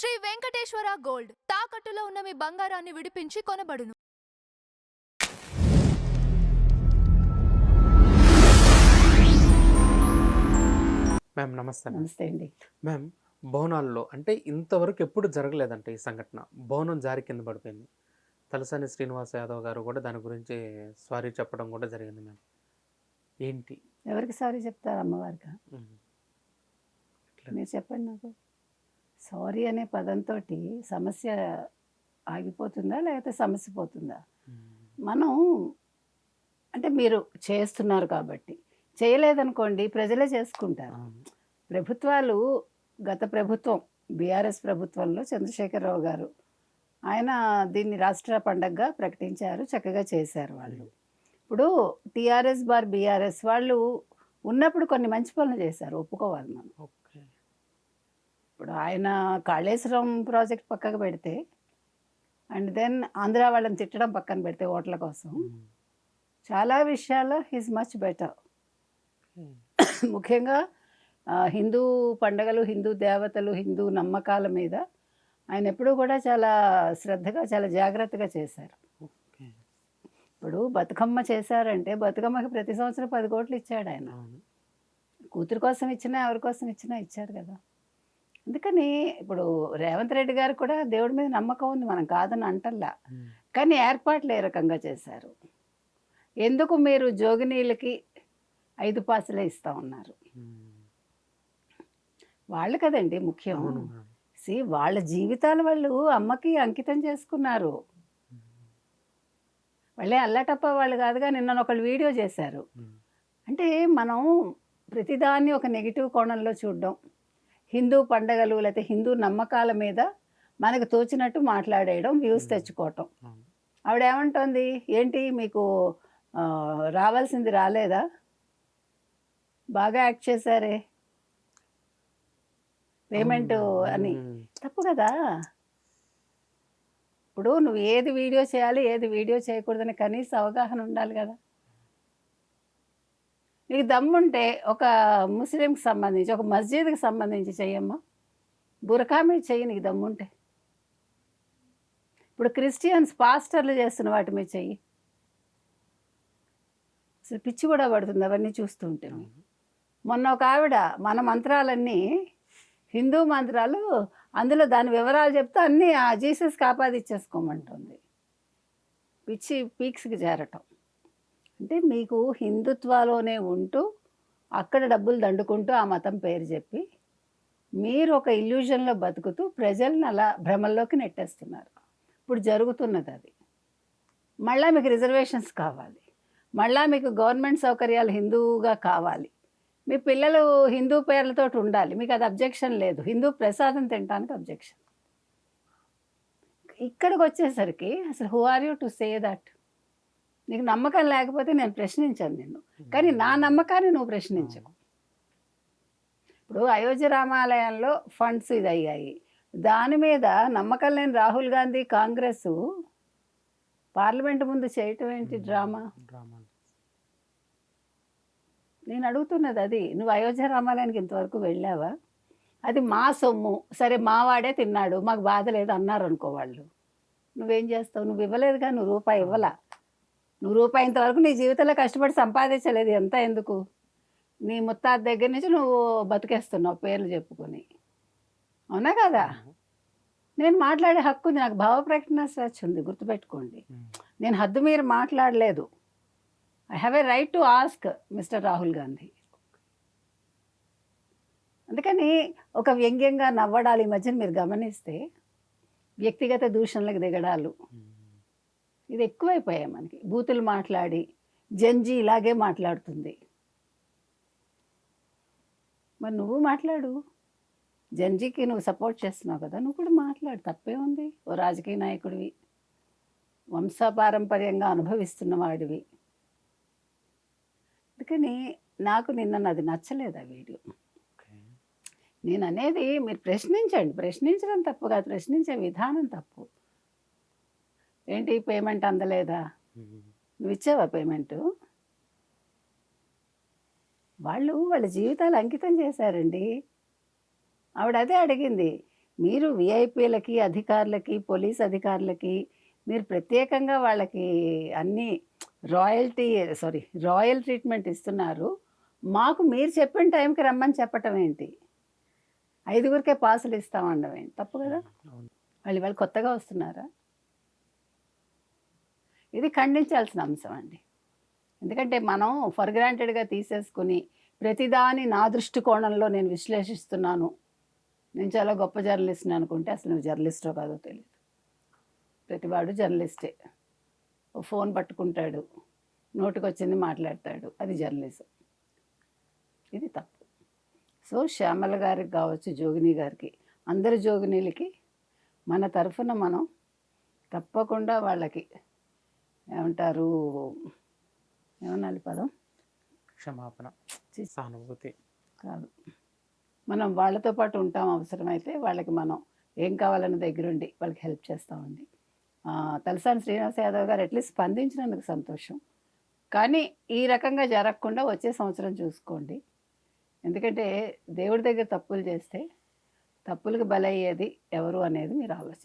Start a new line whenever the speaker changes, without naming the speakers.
Shri Venkateswara gold తాకట్టులో ఉన్న మీ బంగారాన్ని విడిపించి కొనబడును.
మ్యామ్ నమస్తే.
నమస్తే అండి.
మ్యామ్, బోనాల్లో అంటే ఇంతవరకు ఎప్పుడు జరగలేదంట ఈ సంఘటన. బోనం జారి కింద పడిపోయింది. తలసాని శ్రీనివాస్ యాదవ్ గారు కూడా దాని గురించి సారీ చెప్పడం కూడా జరిగింది మ్యామ్. ఏంటి?
ఎవరికి సారీ చెప్తారు? అమ్మవారిగా?
మ్మ్. ఎట్లా?
మీరు చెప్పండి నాకు. సారీ అనే పదంతో సమస్య ఆగిపోతుందా లేకపోతే సమస్య పోతుందా?
మ్మ్.
మనం అంటే మీరు చేస్తున్నారు కాబట్టి, చేయలేదనుకోండి ప్రజలే చేసుకుంటారు.
అవును.
ప్రభుత్వాలు, గత ప్రభుత్వం బీఆర్ఎస్ ప్రభుత్వంలో చంద్రశేఖరరావు గారు ఆయన దీన్ని రాష్ట్ర పండగగా ప్రకటించారు, చక్కగా చేశారు వాళ్ళు. ఇప్పుడు టీఆర్ఎస్ బార్ బీఆర్ఎస్ వాళ్ళు ఉన్నప్పుడు కొన్ని మంచి పనులు చేశారు, ఒప్పుకోవాలి మనం.
ఓకే.
ఇప్పుడు ఆయన కాళేశ్వరం ప్రాజెక్ట్ పక్కకు పెడితే, అండ్ దెన్ ఆంధ్ర వాళ్ళని తిట్టడం పక్కన పెడితే ఓట్ల కోసం,
మ్మ్.
చాలా విషయాల్లో హీస్ మచ్ బెటర్.
మ్మ్.
ముఖ్యంగా హిందూ పండగలు, హిందూ దేవతలు, హిందూ నమ్మకాల మీద ఆయన ఎప్పుడూ కూడా చాలా శ్రద్ధగా, చాలా జాగ్రత్తగా చేశారు.
ఓకే.
ఇప్పుడు బతుకమ్మ చేశారంటే బతుకమ్మకి ప్రతి సంవత్సరం 10 కోట్లు ఇచ్చాడు ఆయన.
అవును.
కూతురు కోసం ఇచ్చినా, ఎవరి కోసం ఇచ్చినా ఇచ్చారు కదా. అందుకని ఇప్పుడు రేవంత్ రెడ్డి గారు కూడా దేవుడి మీద నమ్మకం ఉంది, మనం కాదని అంటల్లా.
మ్మ్.
కానీ ఏర్పాట్లు ఏ రకంగా చేశారు? ఎందుకు మీరు జోగినీళ్ళకి 5 పాసలే ఇస్తా ఉన్నారు?
మ్మ్.
వాళ్ళు కదండి ముఖ్యం.
అవును మ్యామ్.
వాళ్ళ జీవితాలు వాళ్ళు అమ్మకి అంకితం చేసుకున్నారు. వాళ్ళే అల్లటప్ప వాళ్ళు కాదుగా. నిన్న ఒకళ్ళు వీడియో చేశారు.
మ్మ్.
అంటే మనం ప్రతిదాన్ని ఒక నెగిటివ్ కోణంలో చూడడం, హిందూ పండగలు లేకపోతే హిందూ నమ్మకాల మీద మనకు తోచినట్టు మాట్లాడేయడం, వ్యూస్ తెచ్చుకోవటం.
అవును.
ఆవిడేమంటోంది, ఏంటి మీకు రావాల్సింది రాలేదా? బాగా యాక్ట్ చేశారే పేమెంట్ అని.
మ్మ్.
తప్పు కదా. ఇప్పుడు నువ్వు ఏది వీడియో చేయాలి, ఏది వీడియో చేయకూడదని కనీస అవగాహన ఉండాలి కదా. నీకు దమ్ముంటే ఒక ముస్లింకి సంబంధించి, ఒక మస్జిద్కి సంబంధించి చెయ్యమ్మా, బురకా మీద చెయ్యి నీకు దమ్ముంటే. ఇప్పుడు క్రిస్టియన్స్ పాస్టర్లు చేస్తున్న వాటి మీద చెయ్యి. అసలు పిచ్చి కూడా పడుతుంది అవన్నీ చూస్తుంటే. మొన్న ఒక ఆవిడ మన మంత్రాలన్నీ హిందూ మంత్రాలు, అందులో దాని వివరాలు చెప్తే అన్నీ ఆ జీసస్కి ఆపాదిచ్చేసుకోమంటుంది. పిచ్చి పీక్స్కి చేరటం. అంటే మీకు హిందుత్వాలోనే ఉంటూ అక్కడ డబ్బులు దండుకుంటూ ఆ మతం పేరు చెప్పి మీరు ఒక ఇల్యూజన్లో బతుకుతూ ప్రజల్ని అలా భ్రమల్లోకి నెట్టేస్తున్నారు. ఇప్పుడు జరుగుతున్నది అది. మళ్ళీ మీకు రిజర్వేషన్స్ కావాలి, మళ్ళీ మీకు గవర్నమెంట్ సౌకర్యాలు హిందూగా కావాలి, మీ పిల్లలు హిందూ పేర్లతో ఉండాలి, మీకు అది అబ్జెక్షన్ లేదు. హిందూ ప్రసాదం తినడానికి అబ్జెక్షన్. ఇక్కడికి వచ్చేసరికి అసలు who are you to say that? నీకు నమ్మకం లేకపోతే నేను ప్రశ్నించాను నిన్ను, కానీ నా నమ్మకాన్ని నువ్వు ప్రశ్నించకు. ఇప్పుడు అయోధ్య రామాలయంలో ఫండ్స్ ఇది అయ్యాయి, దాని మీద నమ్మకం లేని రాహుల్ గాంధీ కాంగ్రెస్ పార్లమెంట్ ముందు చేయటం ఏంటి డ్రామా?
డ్రామా.
నేను అడుగుతున్నది అది. నువ్వు అయోధ్య రామాలయానికి ఇంతవరకు వెళ్ళావా? అది మా సొమ్ము, సరే మావాడే తిన్నాడు, మాకు బాధ లేదు అన్నారు అనుకో వాళ్ళు, నువ్వేం చేస్తావు? నువ్వు ఇవ్వలేదుగా, నువ్వు రూపాయి ఇవ్వలా. నువ్వు రూపాయి ఇంతవరకు నీ జీవితంలో కష్టపడి సంపాదించలేదు. ఎంత ఎందుకు? నీ ముత్తాత దగ్గర నుంచి నువ్వు బతికేస్తున్నావు పేర్లు చెప్పుకొని, అవునా కదా? నేను మాట్లాడే హక్కు ఉంది, నాకు భావ ప్రకటన స్వేచ్ఛ ఉంది, గుర్తుపెట్టుకోండి.
మ్మ్.
నేను హద్దు మీరు మాట్లాడలేదు. I have a right to ask mister Rahul Gandhi. అందుకని ఒక వ్యంగ్యంగా నవ్వడాలు ఈ మధ్యన మీరు గమనిస్తే, వ్యక్తిగత దూషణలకు దిగడాలు
మ్మ్.
ఇది ఎక్కువైపోయాయి మనకి. బూతులు మాట్లాడి జంజీ ఇలాగే మాట్లాడుతుంది. మరి నువ్వు మాట్లాడు. జంజీకి నువ్వు సపోర్ట్ చేస్తున్నావు కదా, నువ్వు కూడా మాట్లాడు, తప్పే ఉంది. ఓ రాజకీయ నాయకుడివి, వంశపారంపర్యంగా అనుభవిస్తున్న వాడివి. అందుకని నాకు నిన్న అది నచ్చలేదు ఆ వీడియో.
ఓకే.
నేను అనేది మీరు ప్రశ్నించండి, ప్రశ్నించడం తప్పు కాదు, ప్రశ్నించే విధానం తప్పు. ఏంటి పేమెంట్ అందలేదా?
మ్మ్.
నువ్వు ఇచ్చావా పేమెంటు? వాళ్ళు వాళ్ళ జీవితాలు అంకితం చేశారండి. ఆవిడ అదే అడిగింది, మీరు విఐపీలకి, అధికారులకి, పోలీస్ అధికారులకి మీరు ప్రత్యేకంగా వాళ్ళకి అన్ని రాయల్ ట్రీట్మెంట్ ఇస్తున్నారు. మాకు మీరు చెప్పిన టైంకి రమ్మని చెప్పటం ఏంటి? 5గురికే పాసులు ఇస్తామనడం ఏంటి? తప్పు కదా!
అవును.
వాళ్ళు కొత్తగా వస్తున్నారా? ఇది ఖండించాల్సిన అంశం అండి. ఎందుకంటే మనం ఫర్ గ్రాంటెడ్గా తీసేసుకుని ప్రతిదాని నా దృష్టికోణంలో నేను విశ్లేషిస్తున్నాను, నేను చాలా గొప్ప జర్నలిస్ట్ని అనుకుంటే అసలు నువ్వు జర్నలిస్టో కాదో తెలియదు. ప్రతివాడు జర్నలిస్టే. ఓ ఫోన్ పట్టుకుంటాడు, నోటికొచ్చింది మాట్లాడతాడు, అది జర్నలిజం. ఇది తప్పు. సో శ్యామల గారికి కావచ్చు, జోగిని గారికి, అందరి జోగినీలకి మన తరఫున మనం తప్పకుండా వాళ్ళకి ఏమంటారు, ఏమనాలి పదం,
క్షమాపణ, సానుభూతి
కాదు, మనం వాళ్ళతో పాటు ఉంటాం. అవసరమైతే వాళ్ళకి మనం ఏం కావాలన్న దగ్గరుండి వాళ్ళకి హెల్ప్ చేస్తామండి. తలసాని శ్రీనివాస యాదవ్ గారు అట్లీస్ట్ స్పందించినందుకు సంతోషం. కానీ ఈ రకంగా జరగకుండా వచ్చే సంవత్సరం చూసుకోండి. ఎందుకంటే దేవుడి దగ్గర తప్పులు చేస్తే తప్పులకు బలయ్యేది ఎవరు అనేది మీరు ఆలోచించండి.